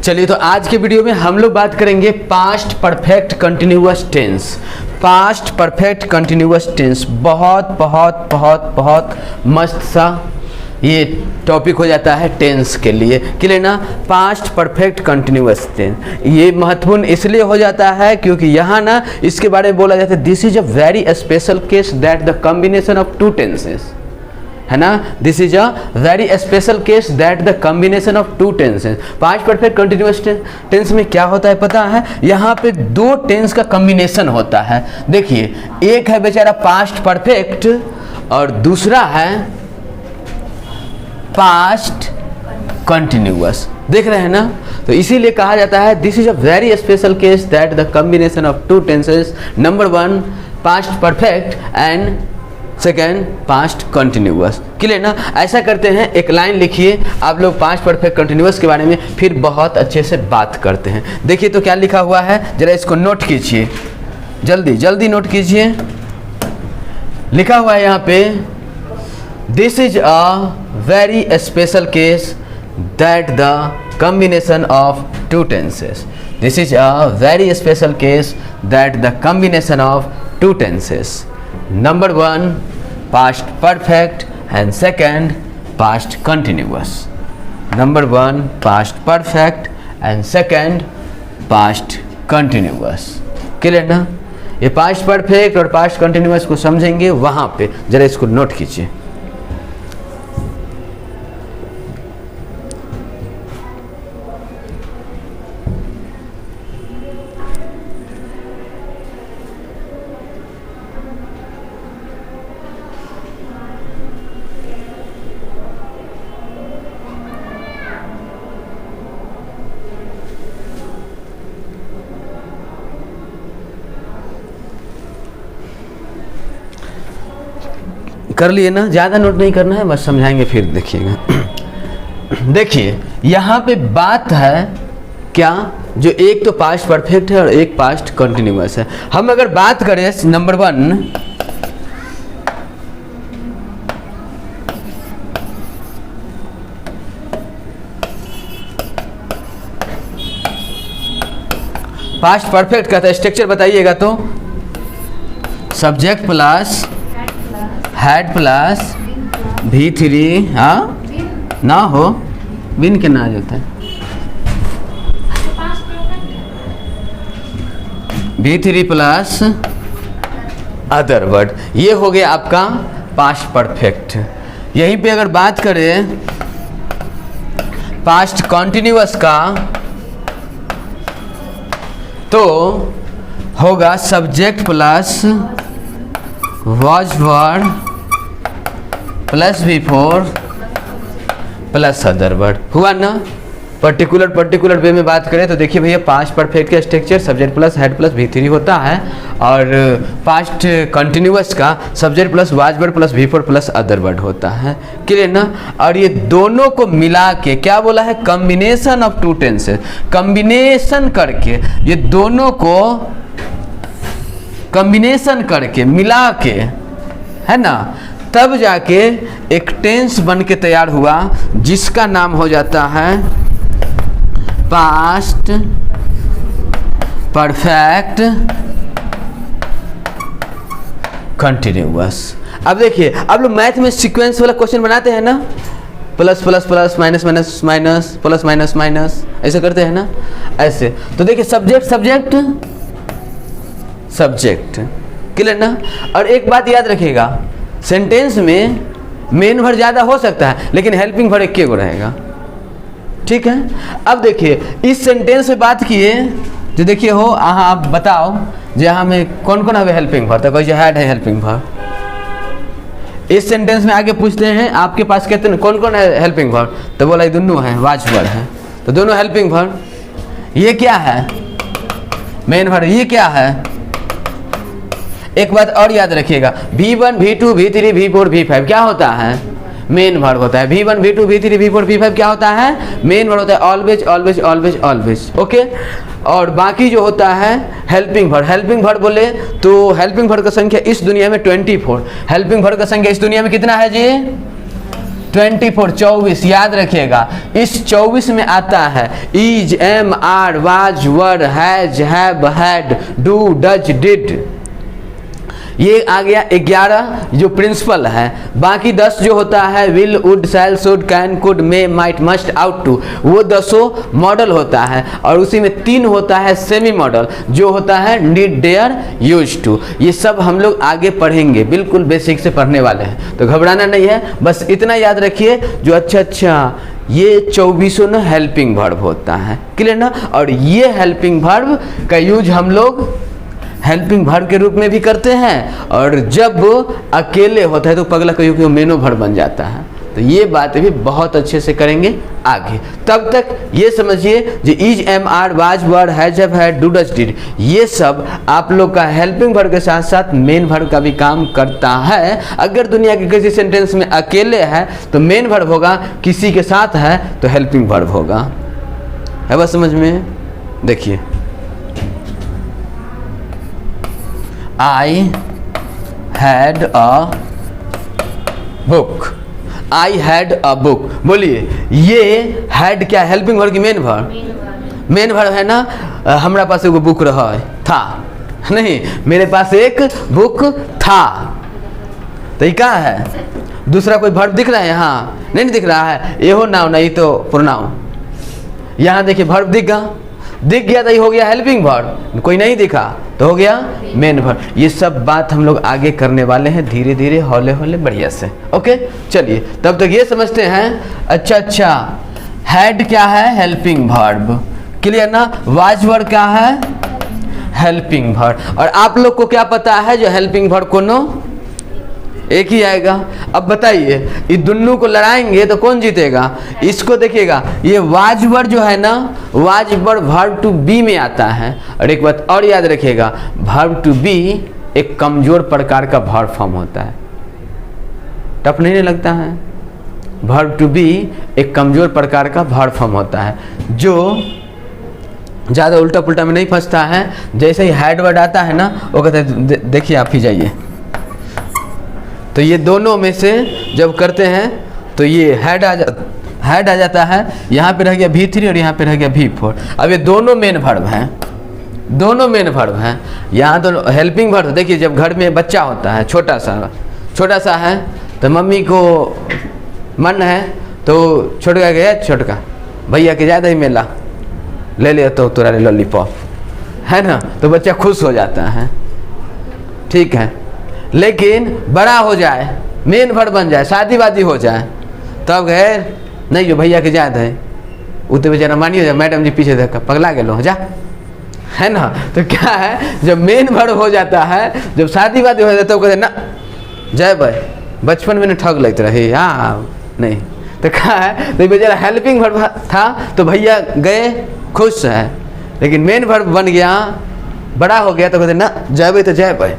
चलिए, तो आज के वीडियो में हम लोग बात करेंगे past perfect continuous tense. Past perfect continuous tense बहुत बहुत बहुत बहुत मस्त सा ये टॉपिक हो जाता है टेंस के लिए। क्लियर ना? पास्ट परफेक्ट कंटिन्यूअस टेंस ये महत्वपूर्ण इसलिए हो जाता है क्योंकि यहाँ ना इसके बारे में बोला जाता है this is a very special case that the combination of two tenses, है ना। This is a very special case that the combination of two tenses. Past perfect continuous tense में क्या होता है पता है? यहाँ पे दो टेंस का कॉम्बिनेशन होता है। देखिए, एक है बेचारा पास्ट परफेक्ट और दूसरा है पास्ट कंटिन्यूअस। देख रहे हैं ना? तो इसीलिए कहा जाता है this is a very special case that the combination of two tenses, number one past perfect and second past continuous. Clear ना? ऐसा करते हैं, एक लाइन लिखिए आप लोग पास्ट परफेक्ट कंटिन्यूअस के बारे में, फिर बहुत अच्छे से बात करते हैं। देखिए तो क्या लिखा हुआ है, जरा इसको नोट कीजिए, जल्दी जल्दी नोट कीजिए। लिखा हुआ है यहाँ पे this is a very special case that the combination of two tenses. This is a very special case that the combination of two tenses, number one past perfect and second past continuous. Number one past perfect and second past continuous. Clear ना? ये past perfect और past continuous को समझेंगे वहां पे, जरा इसको note कीजिए। कर लिए ना? ज़्यादा नोट नहीं करना है, बस समझाएंगे फिर देखिएगा। देखिए यहाँ पे बात है क्या, जो एक तो पास्ट परफेक्ट है और एक पास्ट कंटिन्यूअस है। हम अगर बात करें नंबर वन पास्ट परफेक्ट का स्ट्रक्चर बताइएगा तो subject plus had plus V3, हाँ ना हो बिन के ना होता है V3 प्लस अदर वर्ड, ये हो गया आपका पास्ट परफेक्ट। यहीं पे अगर बात करें पास्ट कंटिन्यूअस का तो होगा subject plus was word plus V4 plus other word. हुआ ना? पर्टिकुलर वे में बात करें तो देखिए भैया पास्ट परफेक्ट का structure subject plus head plus V3 होता है और पास्ट कंटिन्यूअस का subject plus was word plus V4 plus other word होता है। क्लियर ना? और ये दोनों को मिला के क्या बोला है? Combination of two tenses. Combination करके ये दोनों को कॉम्बिनेशन करके मिला के, है ना, तब जाके एक टेंस बन के तैयार हुआ जिसका नाम हो जाता है पास्ट परफेक्ट कंटिन्यूअस। अब देखिए, अब लोग मैथ में सीक्वेंस वाला क्वेश्चन बनाते हैं ना, plus plus plus minus minus minus plus minus minus, ऐसे करते हैं ना, ऐसे। तो देखिए सब्जेक्ट सब्जेक्ट सब्जेक्ट। क्लियर ना? और एक बात याद रखिएगा, सेंटेंस में मेन वर्ब ज़्यादा हो सकता है लेकिन हेल्पिंग वर्ब एक गो रहेगा। ठीक है? अब देखिए इस सेंटेंस में बात किए जो देखिए हो आप बताओ जो यहाँ में कौन कौन है हेल्पिंग वर्ब, तो कोई जो हैड है हेल्पिंग वर्ब। इस सेंटेंस में आगे पूछते हैं आपके पास कितने कौन कौन है हेल्पिंग वर्ब, तो बोला ये दोनों है, वाज वर्ड है, तो दोनों हेल्पिंग वर्ब। ये क्या है? Main verb. ये क्या है? एक बात और याद रखिएगा, V1 V2 V3 V4 V5 क्या होता है? मेन वर्ब होता है। V1 V2 V3 V4 V5 क्या होता है? मेन वर्ब होता है। Always always always always. Okay, और बाकी जो होता है हेल्पिंग वर्ब। हेल्पिंग वर्ब बोले तो हेल्पिंग वर्ब का संख्या इस दुनिया में 24। हेल्पिंग वर्ब का संख्या इस दुनिया में कितना है जी? 24 24 याद रखिएगा। इस 24 में आता है is, am, are, was, were, has, have, had, do, does, did. ये आ गया 11 जो प्रिंसिपल है। बाकी 10 जो होता है will, would, shall, should, can, could, may, might, must, ought to, वो 10 मॉडल होता है। और उसी में 3 होता है सेमी मॉडल जो होता है नीड, डेयर, यूज टू। ये सब हम लोग आगे पढ़ेंगे, बिल्कुल बेसिक से पढ़ने वाले हैं, तो घबराना नहीं है। बस इतना याद रखिए जो अच्छा ये 24 ना हेल्पिंग वर्ब होता है, क्लियर ना। और ये हेल्पिंग वर्ब का यूज हम लोग हेल्पिंग वर्ब के रूप में भी करते हैं, और जब अकेले होता है तो पगला कहीं मेनो वर्ब बन जाता है। तो ये बातें भी बहुत अच्छे से करेंगे आगे। तब तक ये समझिए जो is, am, are, was, were, has, have, had, do, does, did, ये सब आप लोग का हेल्पिंग वर्ब के साथ साथ मेन वर्ब का भी काम करता है। अगर दुनिया के किसी सेंटेंस में अकेले है तो मेन वर्ब होगा, किसी के साथ है तो हेल्पिंग वर्ब होगा। है बस समझ में। देखिए I had a book, I had a book। बोलिए ये had क्या हेल्पिंग वर्ब की मेन वर्ब? मेन वर्ब है ना। हमारा पास एगो बुक रहा है, था नहीं, मेरे पास एक बुक था, तो ये क्या है? दूसरा कोई वर्ब दिख रहा है यहाँ? नहीं दिख रहा है। ये हो नाउन, नहीं तो प्रोनाउन। यहाँ देखिए वर्ब दिख गया तो ये हो गया हेल्पिंग वर्ब, कोई नहीं दिखा तो हो गया मेन वर्ब। ये सब बात हम लोग आगे करने वाले हैं, धीरे धीरे हौले हौले बढ़िया से। ओके चलिए तब तक ये समझते हैं। अच्छा हैड क्या है? हेल्पिंग वर्ब, क्लियर ना। वाज वर्ब क्या है? Helping verb. और आप लोग को क्या पता है जो हेल्पिंग वर्ब कोनो एक ही आएगा। अब बताइए ये दोनों को लड़ाएंगे तो कौन जीतेगा? इसको देखिएगा, ये वाज वर्ब जो है ना, was verb verb to be में आता है। और एक बात और याद रखिएगा, वर्ब टू बी एक कमजोर प्रकार का वर्ब फॉर्म होता है। टफ नहीं लगता है? वर्ब टू बी एक कमजोर प्रकार का वर्ब फॉर्म होता है जो ज़्यादा उल्टा पुल्टा में नहीं फंसता है। जैसे ही हैड वर्ड आता है ना, वो कहते हैं देखिए आप ही जाइए। तो ये दोनों में से जब करते हैं तो ये हेड आ जाता है। यहाँ पे रह गया V3 और यहाँ पे रह गया V4। अब ये दोनों मेन वर्ब हैं, दोनों मेन वर्ब हैं। यहाँ तो हेल्पिंग वर्ब, देखिए जब घर में बच्चा होता है छोटा सा है तो मम्मी को मन है तो छोटका गया, छोटका भैया के ज़्यादा ही मेला ले लिया तो तुरा लॉलीपॉप, है ना, तो बच्चा खुश हो जाता है, ठीक है। लेकिन बड़ा हो जाए, मेन वर्ब बन जाए, शादी वादी हो जाए, तब गए नहीं जो भैया के जात है, वो तो बेचारा मानी हो जाए, मैडम जी पीछे देखा पगला गेलो जा, है ना। तो क्या है, जब मेन वर्ब हो जाता है, जब शादी वादी हो जाता है तो कहते ना जय भाई बचपन में ठग लगते रहे, हाँ नहीं तो क्या है, तो बेचारा हेल्पिंग वर्ब था तो भैया गए खुश है, लेकिन मेन वर्ब बन गया, बड़ा हो गया तो कहते ना जय भाई तो जय भाई।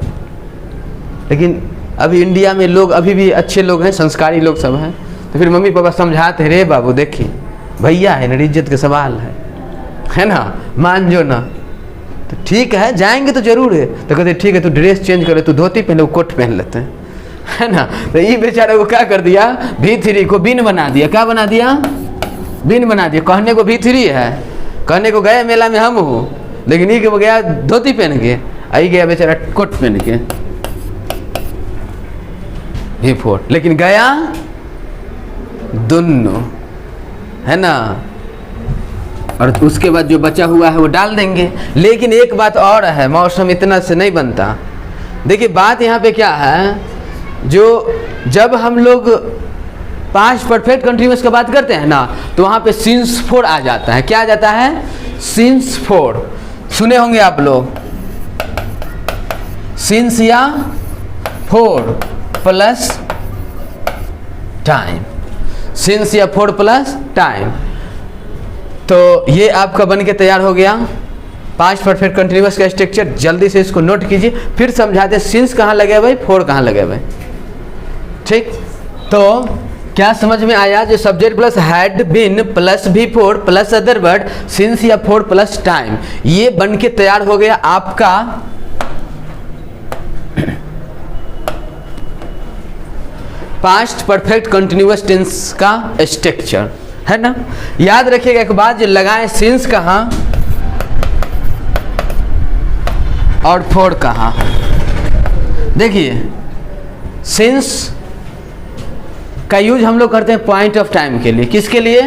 लेकिन अभी इंडिया में लोग अभी भी अच्छे लोग हैं, संस्कारी लोग सब हैं, तो फिर मम्मी पापा समझाते हैं, रे बाबू देखिए भैया है ना, इज्जत का सवाल है ना, मान जो ना। तो ठीक है जाएंगे तो जरूर है, तो कहते ठीक है तू ड्रेस चेंज करे, तू धोती पहन वो कोट पहन लेते हैं, है ना। तो ये बेचारे को क्या कर दिया, V3 को बिन बना दिया। क्या बना दिया? बिन बना दिया। कहने को V3 है, कहने को गए मेला में हम हूँ, लेकिन ये वो गया धोती पहन के, आई गया बेचारा कोट पहन के V4, लेकिन गया दोनों, है ना। और उसके बाद जो बचा हुआ है वो डाल देंगे। लेकिन एक बात और है, मौसम इतना से नहीं बनता। देखिए बात यहाँ पे क्या है, जो जब हम लोग पास्ट परफेक्ट कंटिन्यूअस का बात करते हैं ना, तो वहाँ पे सिंस 4 आ जाता है। क्या आ जाता है? सिंस 4 सुने होंगे आप लोग, सिंस या 4 प्लस टाइम, सिंस या 4 प्लस टाइम। तो ये आपका बन के तैयार हो गया पास्ट परफेक्ट कंटिन्यूअस का स्ट्रक्चर। जल्दी से इसको नोट कीजिए, फिर समझाते सिंस कहाँ लगे भाई, 4 कहाँ लगे भाई, ठीक। तो क्या समझ में आया? जो subject plus had been plus V4 plus other word since या 4 प्लस टाइम, ये बन के तैयार हो गया आपका पास्ट परफेक्ट कंटिन्यूअस टेंस का स्ट्रक्चर, है ना। याद रखिएगा एक बात, जो लगाएं सिंस कहाँ और फॉर कहाँ। देखिए सिंस का यूज हम लोग करते हैं पॉइंट ऑफ टाइम के लिए। किसके लिए?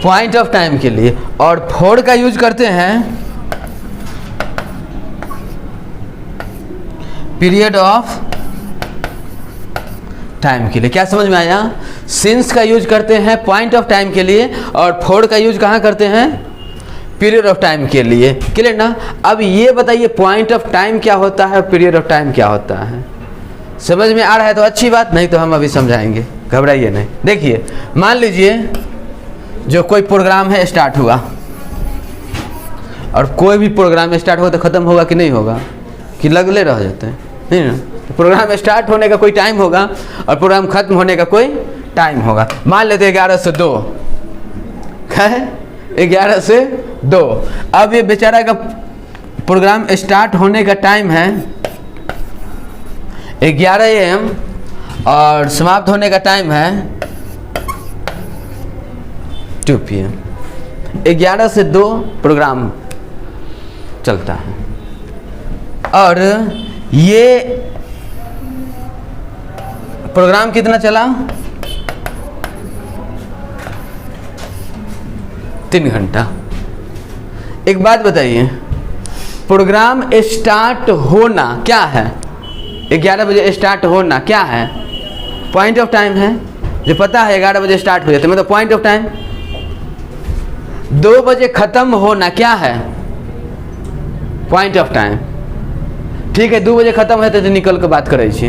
पॉइंट ऑफ टाइम के लिए। और फॉर का यूज करते हैं पीरियड ऑफ टाइम के लिए। क्या समझ में आया? सिंस का यूज करते हैं पॉइंट ऑफ टाइम के लिए और फॉर का यूज कहाँ करते हैं? पीरियड ऑफ टाइम के लिए। क्लियर ना? अब ये बताइए पॉइंट ऑफ टाइम क्या होता है और पीरियड ऑफ टाइम क्या होता है? समझ में आ रहा है तो अच्छी बात, नहीं तो हम अभी समझाएंगे, घबराइए नहीं। देखिए मान लीजिए जो कोई प्रोग्राम है स्टार्ट हुआ, और कोई भी प्रोग्राम स्टार्ट हो तो ख़त्म होगा कि नहीं होगा, कि लगले रह जाते हैं, नहीं ना। तो प्रोग्राम स्टार्ट होने का कोई टाइम होगा और प्रोग्राम खत्म होने का कोई टाइम होगा। मान लेते हैं 11 से 2, है 11 से 2। अब ये बेचारा का प्रोग्राम स्टार्ट होने का टाइम है 11 AM और समाप्त होने का टाइम है 2 PM। 11 से 2 प्रोग्राम चलता है और ये प्रोग्राम कितना चला? 3 घंटा। एक बात बताइए, प्रोग्राम स्टार्ट होना क्या है? 11 बजे स्टार्ट होना क्या है? पॉइंट ऑफ टाइम है, जो पता है 11 बजे स्टार्ट हो जाते मतलब पॉइंट ऑफ टाइम। 2 बजे खत्म होना क्या है? Point of time. ठीक है, 2 बजे खत्म होते तो निकल के बात करे छी,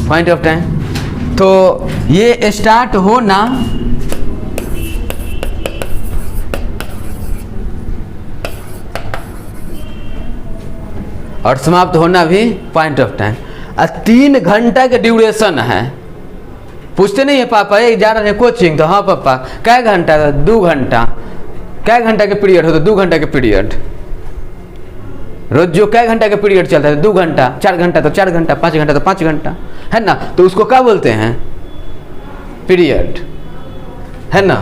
पॉइंट ऑफ टाइम। तो ये स्टार्ट होना और समाप्त होना भी पॉइंट ऑफ टाइम। 3 घंटा के ड्यूरेशन है। पूछते नहीं है पापा ये जा रहे हैं कोचिंग, तो हाँ पापा कै घंटा? 2 घंटा। कै घंटा के पीरियड हो तो 2 घंटा के पीरियड। रोज जो कै घंटा का पीरियड चलता है? 2 घंटा। 4 घंटा तो 4 घंटा, 5 घंटा तो 5 घंटा, है ना। तो उसको क्या बोलते हैं? पीरियड, है ना।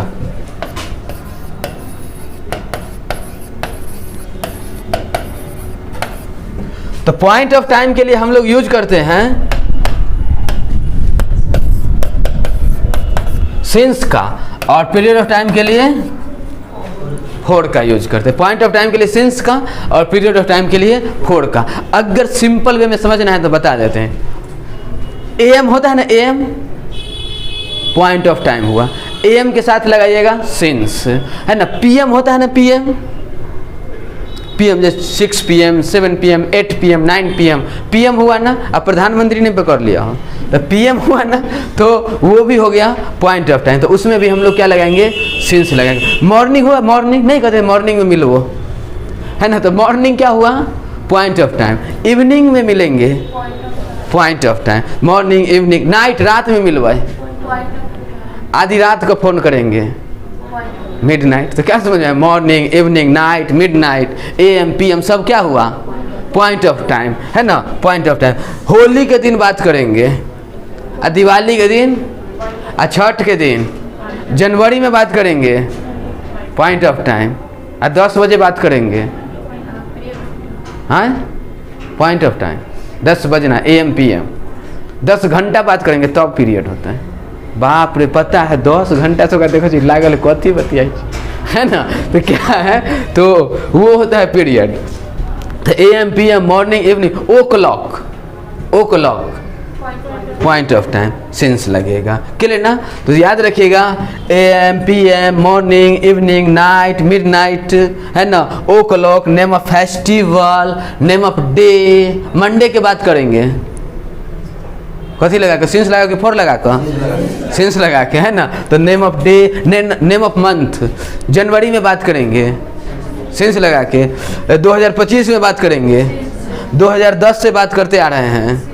तो पॉइंट ऑफ टाइम के लिए हम लोग यूज करते हैं सिंस का, और पीरियड ऑफ टाइम के लिए फॉर का यूज करते हैं। पॉइंट ऑफ टाइम के लिए सिंस का और पीरियड ऑफ टाइम के लिए फॉर का। अगर सिंपल वे में समझना है तो बता देते हैं। एएम होता है ना, एएम पॉइंट ऑफ टाइम हुआ, एएम के साथ लगाइएगा सिंस, है ना। पीएम होता है ना, पीएम पीएम जैसे 6 PM 7 PM 8 PM 9 PM PM हुआ ना। अब प्रधानमंत्री ने पकड़ लिया हो तो पीएम हुआ ना, तो वो भी हो गया पॉइंट ऑफ टाइम। तो उसमें भी हम लोग क्या लगाएंगे? सिंस लगाएंगे। मॉर्निंग हुआ, मॉर्निंग नहीं कहते मॉर्निंग में मिलो, है ना। तो मॉर्निंग क्या हुआ? Point of time. इवनिंग में मिलेंगे point of time. Morning, evening, night रात में मिलवाए, आधी रात को फोन करेंगे, मिडनाइट। तो क्या समझ में? Morning, evening, night, midnight, AM PM सब क्या हुआ? पॉइंट ऑफ टाइम, है ना, पॉइंट ऑफ टाइम। होली के दिन बात करेंगे, दिवाली के दिन, छठ के दिन, जनवरी में बात करेंगे, पॉइंट ऑफ टाइम। 10 बजे बात करेंगे, हाँ point of time. 10 Bazna AM PM, 10 घंटा बात करेंगे तब पीरियड होता है। बाप रे, पता है 10 घंटा से देखो जी लागल कथी बतियाई, है ना। तो क्या है? तो वो होता है पीरियड। तो AM PM, morning, evening, o'clock point of time since लगेगा। क्लियर ना? तो याद रखिएगा AM PM, morning, evening, night, midnight, है ना। O'clock, name of festival, name of day. Monday के बात करेंगे, कथी लगा के? सिंस लगा के, फॉर लगा के, सिंस लगा के, है ना। तो name of day, name of month. जनवरी में बात करेंगे सिंस लगा के। 2025 में बात करेंगे, 2010 से बात करते आ रहे हैं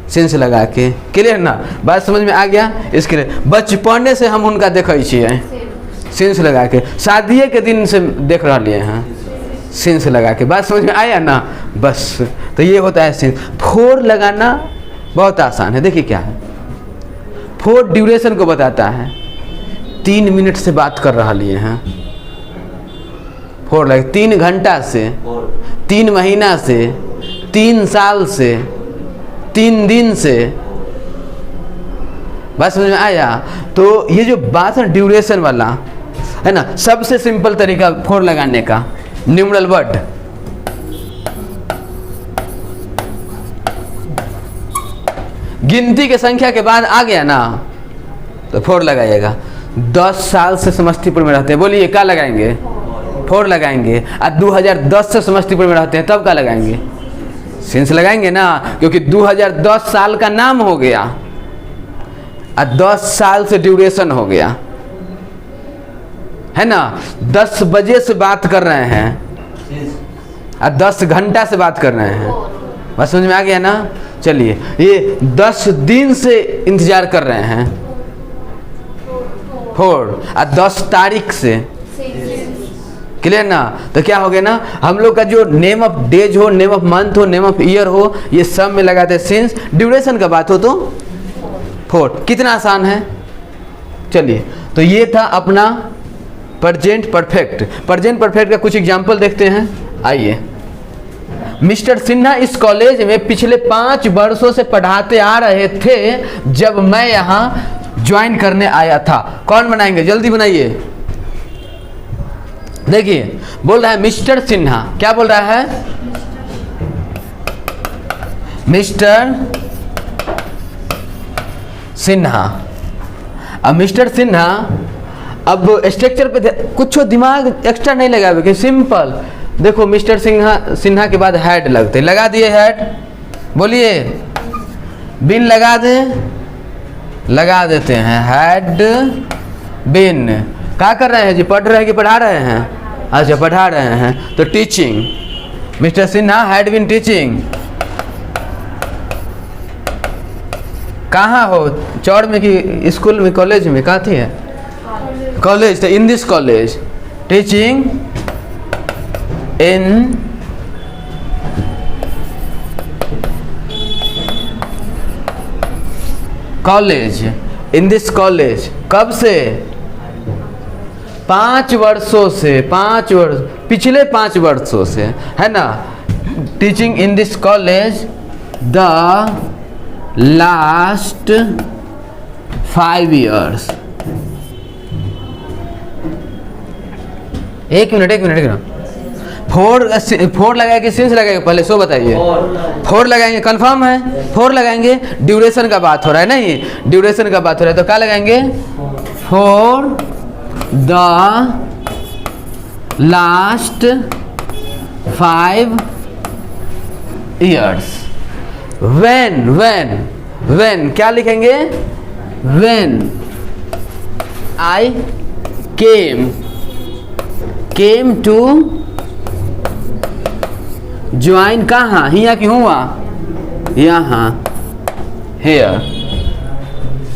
सिंस लगा के। क्लियर ना? बात समझ में आ गया? इसके लिए बचपने से हम उनका देखे छिए सिंस लगा के। शादिये के दिन से देख रहे हैं सिंस लगा के। बात समझ में आया ना? बस तो ये होता है सिंस। फोर लगाना बहुत आसान है। देखिए क्या है, फोर ड्यूरेशन को बताता है। 3 मिनट से बात कर रहा लिए हैं, फोर लगे 3 घंटा से, 3 महीना से, 3 साल से, 3 दिन से। बात समझ में आया? तो ये जो बात है ड्यूरेशन वाला है ना, सबसे सिंपल तरीका फोर लगाने का, न्यूमरल वर्ड। गिनती के संख्या के बाद आ गया ना तो फोर लगाइएगा। 10 साल से समस्तीपुर में रहते हैं, बोलिए क्या लगाएंगे? फोर लगाएंगे। और 2010 से समस्तीपुर में रहते हैं, तब क्या लगाएंगे? सिंस लगाएंगे ना, क्योंकि 2010 साल का नाम हो गया और 10 साल से ड्यूरेशन हो गया, है ना। 10 बजे से बात कर रहे हैं और 10 घंटा से बात कर रहे हैं। बस समझ में आ गया ना? चलिए, ये 10 दिन से इंतजार कर रहे हैं, फोर, और 10 तारीख से, क्लियर ना? तो क्या हो गया ना, हम लोग का जो नेम ऑफ डेज हो, नेम ऑफ मंथ हो, नेम ऑफ ईयर हो, ये सब में लगाते हैं सिंस। ड्यूरेशन का बात हो तो फोर। कितना आसान है। चलिए, तो ये था अपना प्रेजेंट परफेक्ट। प्रेजेंट परफेक्ट का कुछ एग्जांपल देखते हैं, आइए। मिस्टर सिन्हा इस कॉलेज में पिछले 5 वर्षों से पढ़ाते आ रहे थे जब मैं यहाँ ज्वाइन करने आया था। कौन बनाएंगे? जल्दी बनाइए। देखिए, बोल रहा है मिस्टर सिन्हा। क्या बोल रहा है? मिस्टर सिन्हा। अब मिस्टर सिन्हा, अब स्ट्रक्चर पे कुछ दिमाग एक्स्ट्रा नहीं लगावे, सिंपल। देखो, मिस्टर सिन्हा के बाद हेड लगते, लगा दिए हेड। बोलिए, बिन लगा दे, लगा देते हैं हेड बिन। क्या कर रहे हैं जी? पढ़ रहे हैं कि पढ़ा रहे हैं? अच्छा, पढ़ा रहे हैं। तो teaching, mister Sinha had been teaching. कहाँ हो? चौड़ में कि स्कूल में, कॉलेज में? कहाँ थी है? कॉलेज। तो in this college, teaching in college, in this college. कब से? 5 वर्षों से, 5 वर्ष, पिछले 5 वर्षों से, है ना। Teaching in this college the last 5 years। एक मिनट। फोर लगाएंगे सिंस लगाएंगे? पहले सो बताइए। फोर लगाएंगे, कंफर्म है? फोर लगाएंगे। ड्यूरेशन का बात हो रहा है, नहीं, ड्यूरेशन का बात हो रहा है, तो क्या लगाएंगे? For the last 5 years। when क्या लिखेंगे? when I came to join. कहाँ? हिया की हुआ? यहाँ, हेयर।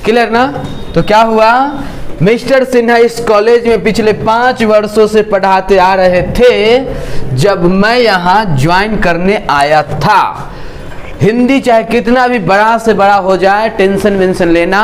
क्लियर ना? तो क्या हुआ? मिस्टर सिन्हा इस कॉलेज में पिछले 5 वर्षों से पढ़ाते आ रहे थे जब मैं यहाँ ज्वाइन करने आया था। हिंदी चाहे कितना भी बड़ा से बड़ा हो जाए, टेंशन वेंशन लेना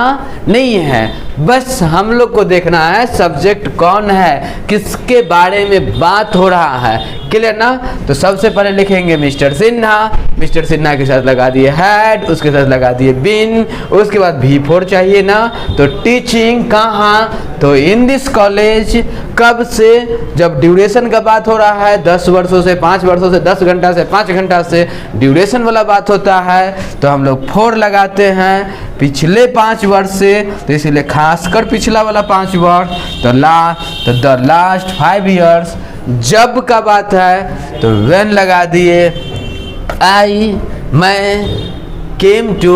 नहीं है। बस हम लोग को देखना है सब्जेक्ट कौन है, किसके बारे में बात हो रहा है। क्लियर ना? तो सबसे पहले लिखेंगे मिस्टर सिन्हा। मिस्टर सिन्हा के साथ लगा दिए हेड, उसके साथ लगा दिए बिन, उसके बाद V4 चाहिए ना। तो टीचिंग कहाँ? तो इन दिस कॉलेज। कब से? जब ड्यूरेशन का बात हो रहा है, 10 वर्षों से, 5 वर्षों से, 10 घंटा से, 5 घंटा से ड्यूरेशन वाला बात होता है, तो हम लोग 4 लगाते हैं। पिछले 5 वर्ष से, तो इसलिए खासकर पिछला वाला 5 वर्ष। तो द लास्ट 5 years। जब का बात है तो when लगा दिए। मैं केम टू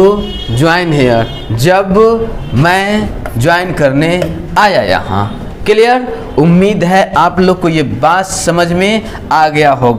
ज्वाइन हेयर, जब मैं ज्वाइन करने आया यहाँ। क्लियर? उम्मीद है आप लोग को ये बात समझ में आ गया होगा।